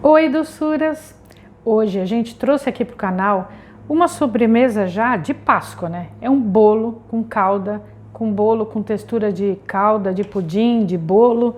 Oi, doçuras! Hoje a gente trouxe aqui para o canal uma sobremesa já de Páscoa, né? É um bolo com calda, bolo com textura de calda, de pudim, de bolo.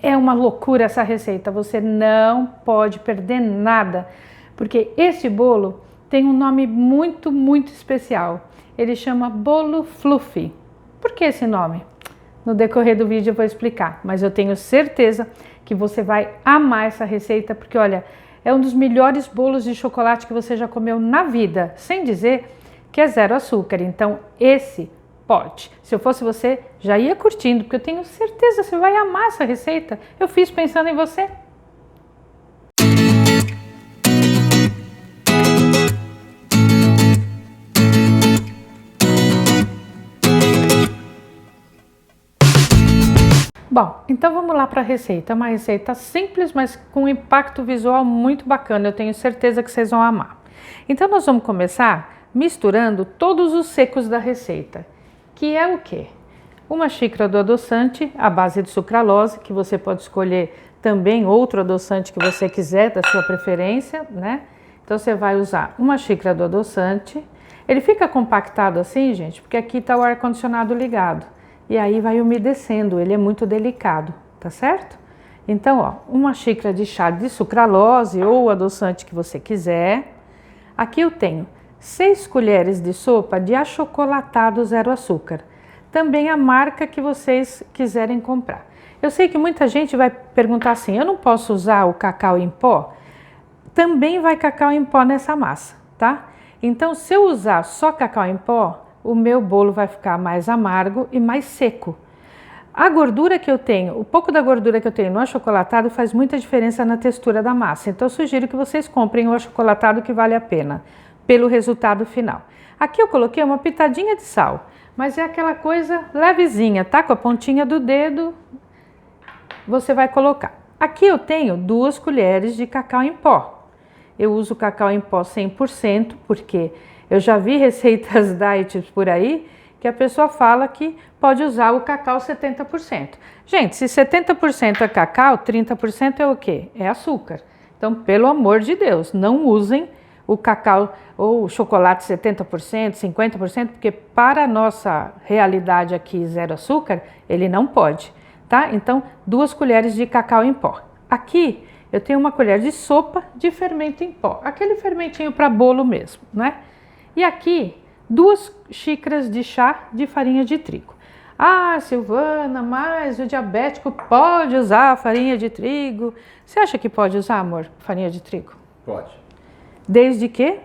É uma loucura essa receita, você não pode perder nada, porque esse bolo tem um nome muito especial. Ele chama bolo fluffy. Por que esse nome? No decorrer do vídeo eu vou explicar, mas eu tenho certeza que você vai amar essa receita, porque olha, é um dos melhores bolos de chocolate que você já comeu na vida, sem dizer que é zero açúcar. Então esse pode. Se eu fosse você, já ia curtindo, porque eu tenho certeza que você vai amar essa receita. Eu fiz pensando em você. Bom, então vamos lá para a receita. É uma receita simples, mas com um impacto visual muito bacana. Eu tenho certeza que vocês vão amar. Então nós vamos começar misturando todos os secos da receita, que é o quê? Uma xícara do adoçante à base de sucralose, que você pode escolher também outro adoçante que você quiser, da sua preferência, né? Então você vai usar uma xícara do adoçante. Ele fica compactado assim, gente, porque aqui está o ar-condicionado ligado. E aí vai umedecendo, ele é muito delicado, tá certo? Então, ó, uma xícara de chá de sucralose ou o adoçante que você quiser. Aqui eu tenho 6 colheres de sopa de achocolatado zero açúcar. Também a marca que vocês quiserem comprar. Eu sei que muita gente vai perguntar assim, eu não posso usar o cacau em pó? Também vai cacau em pó nessa massa, tá? Então, se eu usar só cacau em pó, o meu bolo vai ficar mais amargo e mais seco. A gordura que eu tenho, o pouco da gordura que eu tenho no achocolatado faz muita diferença na textura da massa. Então eu sugiro que vocês comprem o achocolatado, que vale a pena, pelo resultado final. Aqui eu coloquei uma pitadinha de sal, mas é aquela coisa levezinha, tá? Com a pontinha do dedo você vai colocar. Aqui eu tenho 2 colheres de cacau em pó. Eu uso cacau em pó 100%, porque eu já vi receitas diet por aí que a pessoa fala que pode usar o cacau 70%. Gente, se 70% é cacau, 30% é o quê? É açúcar. Então, pelo amor de Deus, não usem o cacau ou o chocolate 70%, 50%, porque para a nossa realidade aqui zero açúcar, ele não pode, tá? Então, 2 colheres de cacau em pó. Aqui eu tenho uma colher de sopa de fermento em pó, aquele fermentinho para bolo mesmo, né? E aqui, 2 xícaras de chá de farinha de trigo. Ah, Silvana, mas o diabético pode usar farinha de trigo. Você acha que pode usar, amor, farinha de trigo? Pode. Desde que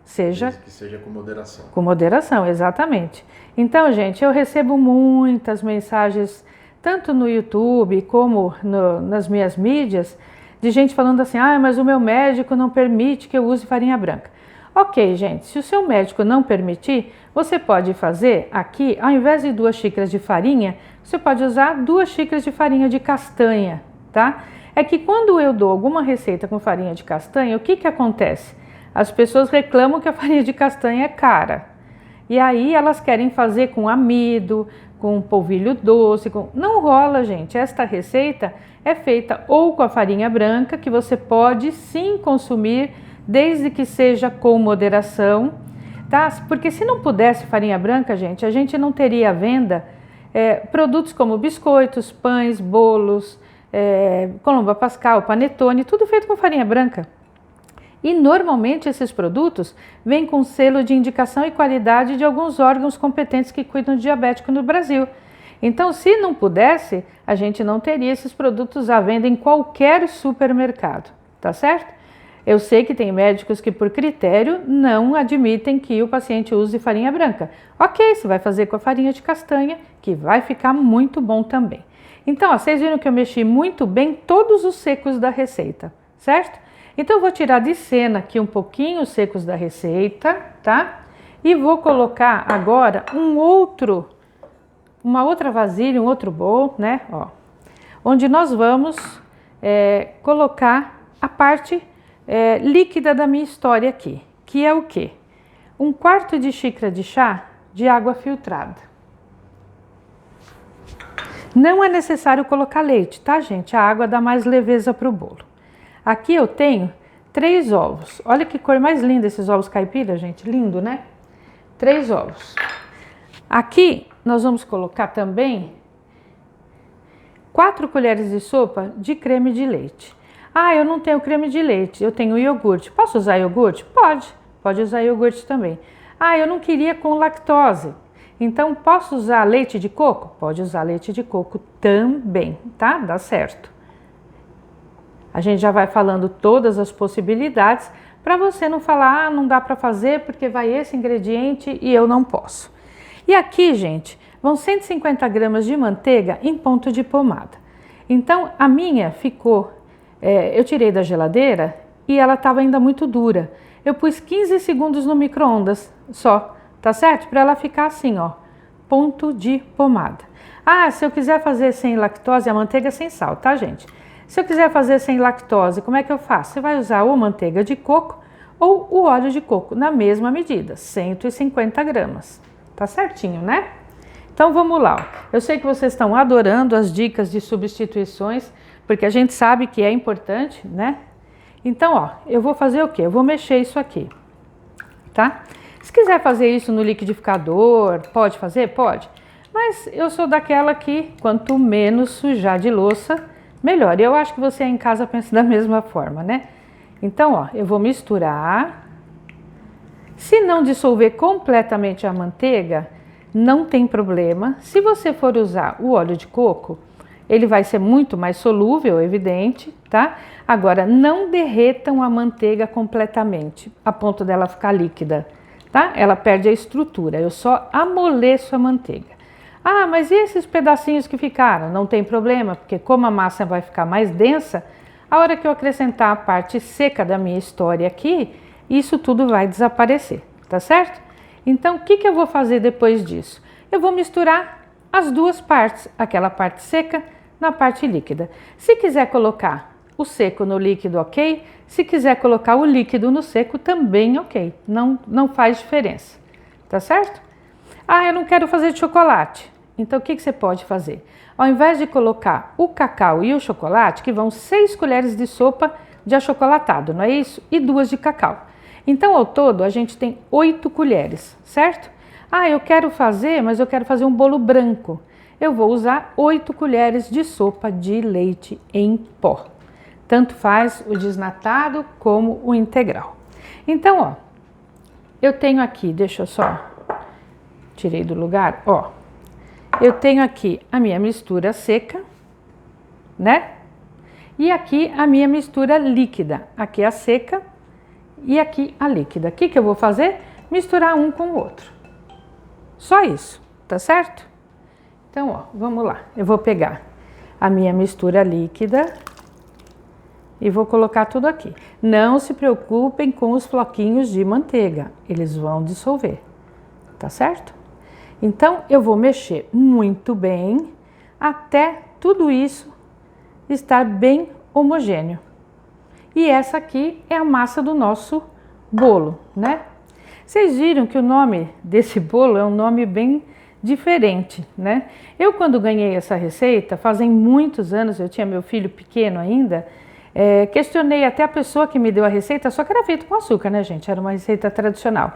seja... Desde que seja com moderação. Com moderação, exatamente. Então, gente, eu recebo muitas mensagens, tanto no YouTube como nas minhas mídias, de gente falando assim, ah, mas o meu médico não permite que eu use farinha branca. Ok, gente, se o seu médico não permitir, você pode fazer aqui, ao invés de 2 xícaras de farinha, você pode usar 2 xícaras de farinha de castanha, tá? É que quando eu dou alguma receita com farinha de castanha, o que acontece? As pessoas reclamam que a farinha de castanha é cara. E aí elas querem fazer com amido, com polvilho doce, não rola, gente. Esta receita é feita ou com a farinha branca, que você pode sim consumir, desde que seja com moderação, tá? Porque se não pudesse farinha branca, gente, a gente não teria à venda produtos como biscoitos, pães, bolos, Colombo Pascal, panetone, tudo feito com farinha branca. E normalmente esses produtos vêm com selo de indicação e qualidade de alguns órgãos competentes que cuidam de diabético no Brasil. Então, se não pudesse, a gente não teria esses produtos à venda em qualquer supermercado, tá certo? Eu sei que tem médicos que, por critério, não admitem que o paciente use farinha branca. Ok, você vai fazer com a farinha de castanha, que vai ficar muito bom também. Então, ó, vocês viram que eu mexi muito bem todos os secos da receita, certo? Então, eu vou tirar de cena aqui um pouquinho os secos da receita, tá? E vou colocar agora uma outra vasilha, um outro bowl, né? Ó, onde nós vamos colocar a parte líquida da minha história aqui, que é o quê? 1/4 de xícara de chá de água filtrada. Não é necessário colocar leite, tá, gente? A água dá mais leveza para o bolo. Aqui eu tenho 3 ovos. Olha que cor mais linda esses ovos caipira, gente. Lindo, né? 3 ovos. Aqui nós vamos colocar também 4 colheres de sopa de creme de leite. Ah, eu não tenho creme de leite, eu tenho iogurte. Posso usar iogurte? Pode usar iogurte também. Ah, eu não queria com lactose. Então, posso usar leite de coco? Pode usar leite de coco também, tá? Dá certo. A gente já vai falando todas as possibilidades para você não falar, ah, não dá para fazer porque vai esse ingrediente e eu não posso. E aqui, gente, vão 150 gramas de manteiga em ponto de pomada. Então, a minha ficou, eu tirei da geladeira e ela estava ainda muito dura. Eu pus 15 segundos no micro-ondas só, tá certo? Para ela ficar assim, ó, ponto de pomada. Ah, se eu quiser fazer sem lactose, a manteiga é sem sal, tá, gente? Se eu quiser fazer sem lactose, como é que eu faço? Você vai usar ou manteiga de coco ou o óleo de coco, na mesma medida, 150 gramas. Tá certinho, né? Então vamos lá. Eu sei que vocês estão adorando as dicas de substituições, porque a gente sabe que é importante, né? Então, ó, eu vou fazer o quê? Eu vou mexer isso aqui, tá? Se quiser fazer isso no liquidificador, pode fazer? Pode. Mas eu sou daquela que quanto menos sujar de louça, melhor. E eu acho que você aí em casa pensa da mesma forma, né? Então, ó, eu vou misturar. Se não dissolver completamente a manteiga, não tem problema. Se você for usar o óleo de coco, ele vai ser muito mais solúvel, evidente, tá? Agora, não derretam a manteiga completamente, a ponto dela ficar líquida, tá? Ela perde a estrutura, eu só amoleço a manteiga. Ah, mas e esses pedacinhos que ficaram? Não tem problema, porque como a massa vai ficar mais densa, a hora que eu acrescentar a parte seca da minha história aqui, isso tudo vai desaparecer, tá certo? Então, o que eu vou fazer depois disso? Eu vou misturar as duas partes, aquela parte seca na parte líquida. Se quiser colocar o seco no líquido, ok. Se quiser colocar o líquido no seco, também ok. Não faz diferença, tá certo? Ah, eu não quero fazer de chocolate. Então, o que você pode fazer? Ao invés de colocar o cacau e o chocolate, que vão 6 colheres de sopa de achocolatado, não é isso? E 2 de cacau. Então, ao todo, a gente tem 8 colheres, certo? Ah, eu quero fazer, mas eu quero fazer um bolo branco. Eu vou usar 8 colheres de sopa de leite em pó. Tanto faz o desnatado como o integral. Então, ó, eu tenho aqui, deixa eu só, tirei do lugar, ó. Eu tenho aqui a minha mistura seca, né? E aqui a minha mistura líquida. Aqui a seca e aqui a líquida. O que eu vou fazer? Misturar um com o outro. Só isso, tá certo? Então, ó, vamos lá. Eu vou pegar a minha mistura líquida e vou colocar tudo aqui. Não se preocupem com os floquinhos de manteiga, eles vão dissolver, tá certo? Então, eu vou mexer muito bem até tudo isso estar bem homogêneo. E essa aqui é a massa do nosso bolo, né? Vocês viram que o nome desse bolo é um nome bem diferente, né? Eu, quando ganhei essa receita, fazem muitos anos, eu tinha meu filho pequeno ainda, questionei até a pessoa que me deu a receita, só que era feito com açúcar, né, gente? Era uma receita tradicional.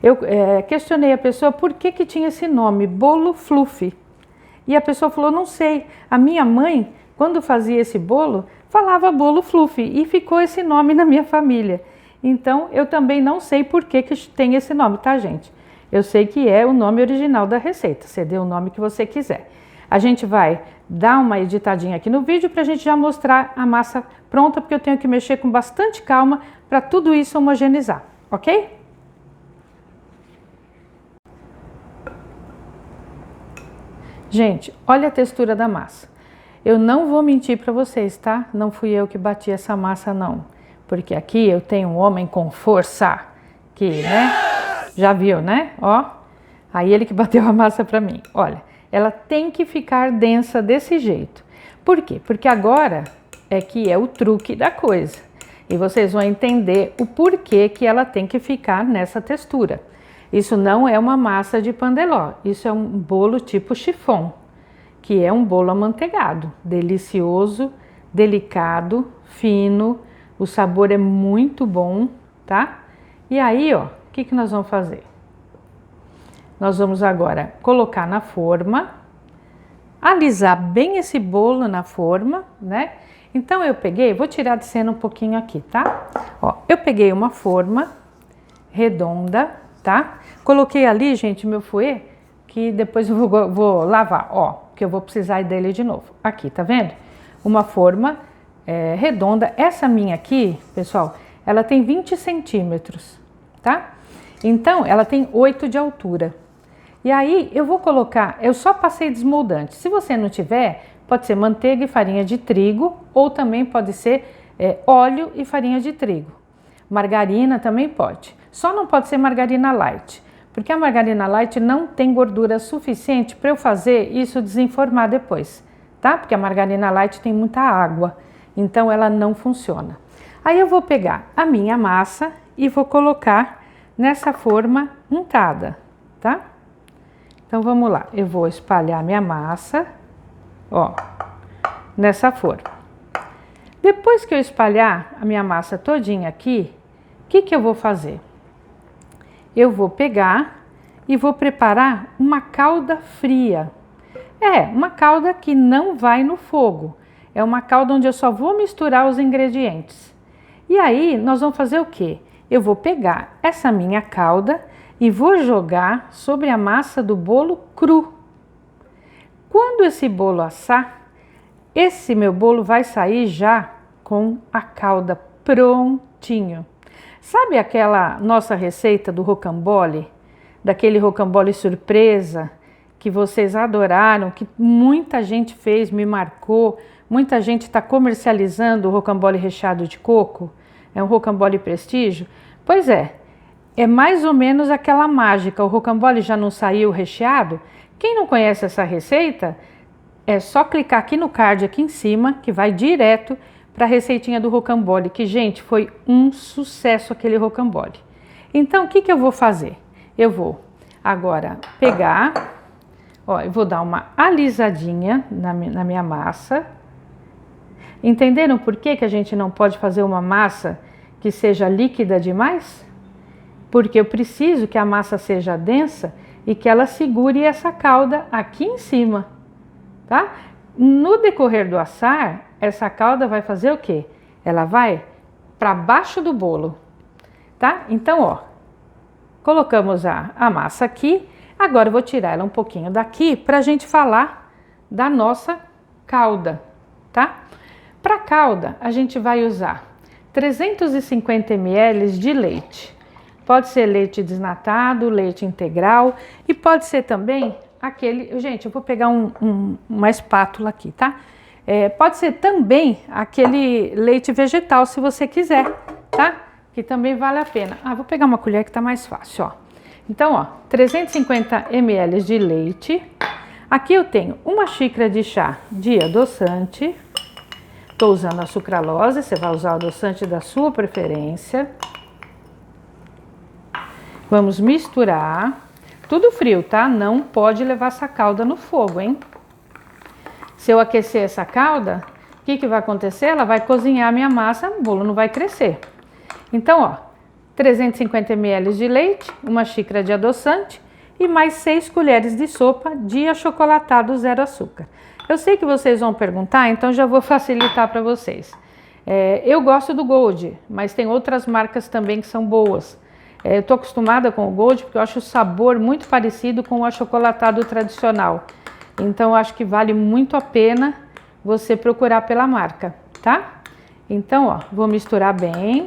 Eu questionei a pessoa por que tinha esse nome, bolo fluffy. E a pessoa falou, não sei, a minha mãe, quando fazia esse bolo, falava bolo fluffy e ficou esse nome na minha família. Então, eu também não sei por que tem esse nome, tá, gente? Eu sei que é o nome original da receita, você dê o nome que você quiser. A gente vai dar uma editadinha aqui no vídeo para a gente já mostrar a massa pronta, porque eu tenho que mexer com bastante calma para tudo isso homogeneizar, ok? Gente, olha a textura da massa. Eu não vou mentir para vocês, tá? Não fui eu que bati essa massa, não. Porque aqui eu tenho um homem com força, que, né? Já viu, né? Ó, aí ele que bateu a massa para mim. Olha, ela tem que ficar densa desse jeito. Por quê? Porque agora é que é o truque da coisa. E vocês vão entender o porquê que ela tem que ficar nessa textura. Isso não é uma massa de pandeló, isso é um bolo tipo chiffon, que é um bolo amanteigado, delicioso, delicado, fino, O sabor é muito bom, tá? E aí, ó, o que que nós vamos fazer? Nós vamos agora colocar na forma, alisar bem esse bolo na forma, né? Então eu peguei, vou tirar de cena um pouquinho aqui, tá? Ó, eu peguei uma forma redonda, tá? Coloquei ali, gente, meu fouet, que depois eu vou lavar, ó, que eu vou precisar dele de novo. Aqui, tá vendo? Uma forma redonda. Essa minha aqui, pessoal, ela tem 20 centímetros, tá? Então, ela tem 8 de altura. E aí, eu vou colocar, eu só passei desmoldante. Se você não tiver, pode ser manteiga e farinha de trigo, ou também pode ser óleo e farinha de trigo. Margarina também pode. Só não pode ser margarina light, porque a margarina light não tem gordura suficiente para eu fazer isso desenformar depois, tá? Porque a margarina light tem muita água, então ela não funciona. Aí eu vou pegar a minha massa e vou colocar nessa forma untada, tá? Então vamos lá, eu vou espalhar minha massa, ó, nessa forma. Depois que eu espalhar a minha massa todinha aqui, o que que eu vou fazer? Eu vou pegar e vou preparar uma calda fria. Uma calda que não vai no fogo. É uma calda onde eu só vou misturar os ingredientes. E aí, nós vamos fazer o quê? Eu vou pegar essa minha calda e vou jogar sobre a massa do bolo cru. Quando esse bolo assar, esse meu bolo vai sair já com a calda prontinho. Sabe aquela nossa receita do rocambole? Daquele rocambole surpresa que vocês adoraram, que muita gente fez, me marcou, muita gente está comercializando o rocambole recheado de coco, é um rocambole prestígio? Pois é mais ou menos aquela mágica, o rocambole já não saiu recheado? Quem não conhece essa receita, é só clicar aqui no card aqui em cima, que vai direto para a receitinha do rocambole, que, gente, foi um sucesso aquele rocambole. Então, o que que eu vou fazer? Eu vou agora pegar, ó, eu vou dar uma alisadinha na minha massa. Entenderam por que que a gente não pode fazer uma massa que seja líquida demais? Porque eu preciso que a massa seja densa e que ela segure essa calda aqui em cima, tá? No decorrer do assar, essa calda vai fazer o quê? Ela vai para baixo do bolo, tá? Então, ó, colocamos a massa aqui. Agora eu vou tirar ela um pouquinho daqui para a gente falar da nossa calda, tá? Para calda, a gente vai usar 350 ml de leite. Pode ser leite desnatado, leite integral e pode ser também aquele... Gente, eu vou pegar uma espátula aqui, tá? Pode ser também aquele leite vegetal, se você quiser, tá? Que também vale a pena. Vou pegar uma colher que tá mais fácil, ó. Então, ó, 350 ml de leite. Aqui eu tenho uma xícara de chá de adoçante. Tô usando a sucralose, você vai usar o adoçante da sua preferência. Vamos misturar. Tudo frio, tá? Não pode levar essa calda no fogo, hein? Se eu aquecer essa calda, o que que vai acontecer? Ela vai cozinhar a minha massa, o bolo não vai crescer. Então, ó, 350 ml de leite, uma xícara de adoçante e mais 6 colheres de sopa de achocolatado zero açúcar. Eu sei que vocês vão perguntar, então já vou facilitar para vocês. Eu gosto do Gold, mas tem outras marcas também que são boas. Eu tô acostumada com o Gold porque eu acho o sabor muito parecido com o achocolatado tradicional. Então, eu acho que vale muito a pena você procurar pela marca, tá? Então, ó, vou misturar bem,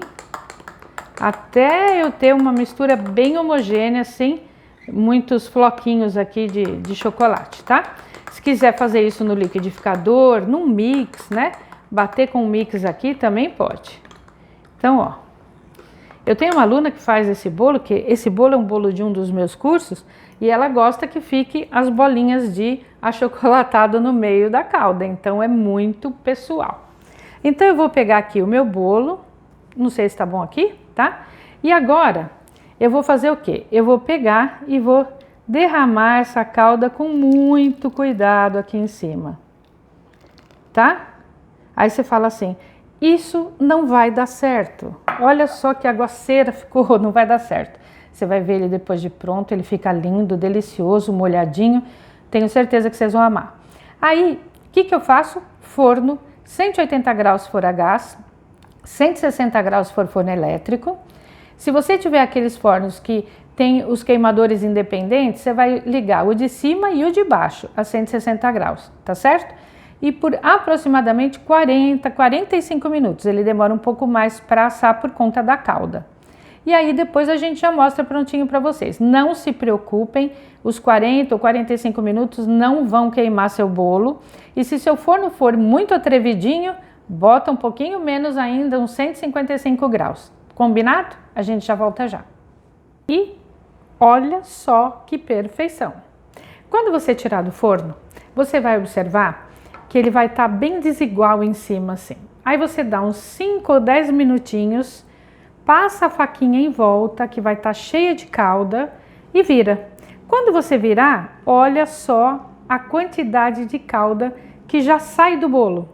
até eu ter uma mistura bem homogênea, sem muitos floquinhos aqui de chocolate, tá? Se quiser fazer isso no liquidificador, num mix, né? Bater com o mix aqui também pode. Então, ó, eu tenho uma aluna que faz esse bolo, que esse bolo é um bolo de um dos meus cursos, e ela gosta que fique as bolinhas de achocolatado no meio da calda, então é muito pessoal. Então eu vou pegar aqui o meu bolo, não sei se tá bom aqui, tá? E agora eu vou fazer o quê? Eu vou pegar e vou derramar essa calda com muito cuidado aqui em cima, tá? Aí você fala assim, isso não vai dar certo. Olha só que aguaceira ficou, não vai dar certo. Você vai ver ele depois de pronto, ele fica lindo, delicioso, molhadinho. Tenho certeza que vocês vão amar. Aí, o que eu faço? Forno, 180 graus se for a gás, 160 graus se for forno elétrico. Se você tiver aqueles fornos que tem os queimadores independentes, você vai ligar o de cima e o de baixo a 160 graus, tá certo? E por aproximadamente 45 minutos. Ele demora um pouco mais para assar por conta da calda. E aí depois a gente já mostra prontinho para vocês. Não se preocupem, os 40 ou 45 minutos não vão queimar seu bolo. E se seu forno for muito atrevidinho, bota um pouquinho menos ainda, uns 155 graus. Combinado? A gente já volta já. E olha só que perfeição! Quando você tirar do forno, você vai observar que ele vai estar bem desigual em cima assim. Aí você dá uns 5 ou 10 minutinhos, passa a faquinha em volta, que vai estar cheia de calda, e vira. Quando você virar, olha só a quantidade de calda que já sai do bolo.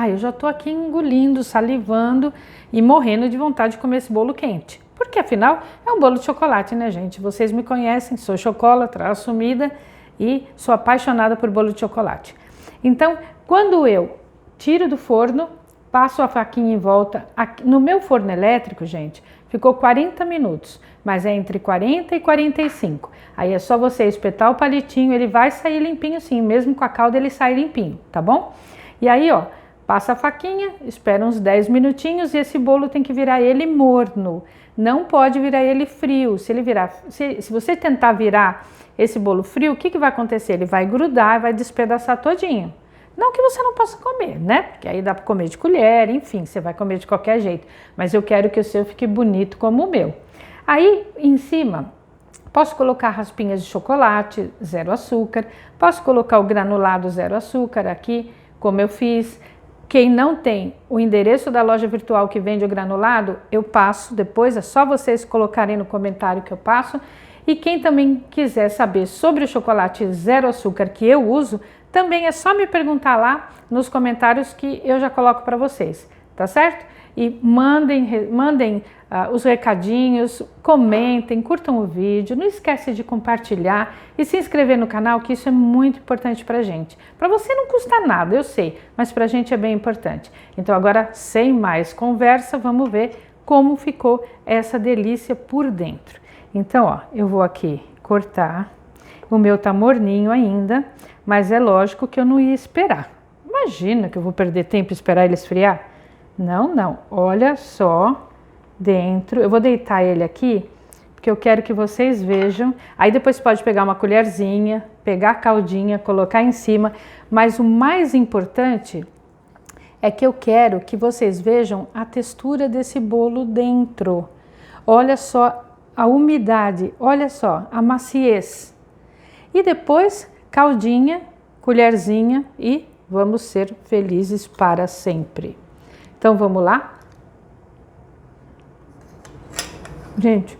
Eu já tô aqui engolindo, salivando e morrendo de vontade de comer esse bolo quente. Porque afinal é um bolo de chocolate, né, gente? Vocês me conhecem, sou chocolatra assumida e sou apaixonada por bolo de chocolate. Então, quando eu tiro do forno, passo a faquinha em volta. Aqui, no meu forno elétrico, gente, ficou 40 minutos, mas é entre 40 e 45. Aí é só você espetar o palitinho, ele vai sair limpinho sim, mesmo com a calda ele sai limpinho, tá bom? E aí, ó, passa a faquinha, espera uns 10 minutinhos e esse bolo tem que virar ele morno. Não pode virar ele frio. Se você tentar virar esse bolo frio, o que vai acontecer? Ele vai grudar e vai despedaçar todinho. Não que você não possa comer, né? Porque aí dá para comer de colher, enfim, você vai comer de qualquer jeito. Mas eu quero que o seu fique bonito como o meu. Aí, em cima, posso colocar raspinhas de chocolate, 0 açúcar. Posso colocar o granulado 0 açúcar aqui, como eu fiz. Quem não tem o endereço da loja virtual que vende o granulado, eu passo depois, é só vocês colocarem no comentário que eu passo. E quem também quiser saber sobre o chocolate 0 açúcar que eu uso, também é só me perguntar lá nos comentários que eu já coloco para vocês, tá certo? E mandem os recadinhos, comentem, curtam o vídeo, não esquece de compartilhar e se inscrever no canal, que isso é muito importante pra gente. Para você não custa nada, eu sei, mas pra gente é bem importante. Então agora, sem mais conversa, vamos ver como ficou essa delícia por dentro. Então, ó, eu vou aqui cortar. O meu tá morninho ainda, mas é lógico que eu não ia esperar. Imagina que eu vou perder tempo e esperar ele esfriar? Não, não. Olha só dentro. Eu vou deitar ele aqui, porque eu quero que vocês vejam. Aí depois pode pegar uma colherzinha, pegar a caldinha, colocar em cima. Mas o mais importante é que eu quero que vocês vejam a textura desse bolo dentro. Olha só a umidade, olha só a maciez. E depois, caldinha, colherzinha e vamos ser felizes para sempre. Então, vamos lá? Gente,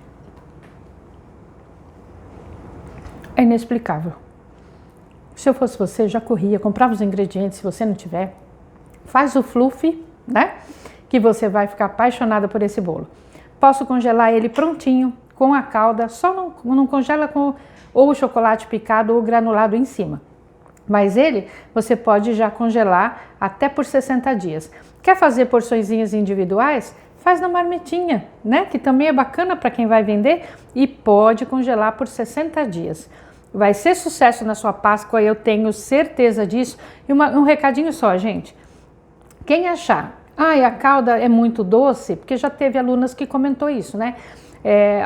é inexplicável. Se eu fosse você, já corria, comprava os ingredientes, se você não tiver. Faz o fluff, né? Que você vai ficar apaixonada por esse bolo. Posso congelar ele prontinho, com a calda, só não congela com ou o chocolate picado ou granulado em cima. Mas ele, você pode já congelar até por 60 dias. Quer fazer porçõezinhas individuais? Faz na marmitinha, né? Que também é bacana para quem vai vender e pode congelar por 60 dias. Vai ser sucesso na sua Páscoa, eu tenho certeza disso. E um recadinho só, gente. Quem achar, a calda é muito doce, porque já teve alunas que comentou isso, né?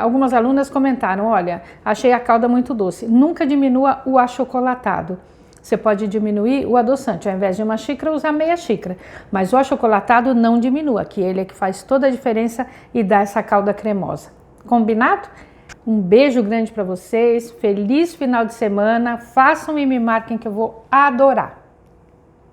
Algumas alunas comentaram, olha, achei a calda muito doce. Nunca diminua o achocolatado. Você pode diminuir o adoçante, ao invés de uma xícara, usar meia xícara. Mas o achocolatado não diminua, que ele é que faz toda a diferença e dá essa calda cremosa. Combinado? Um beijo grande para vocês, feliz final de semana, façam e me marquem que eu vou adorar.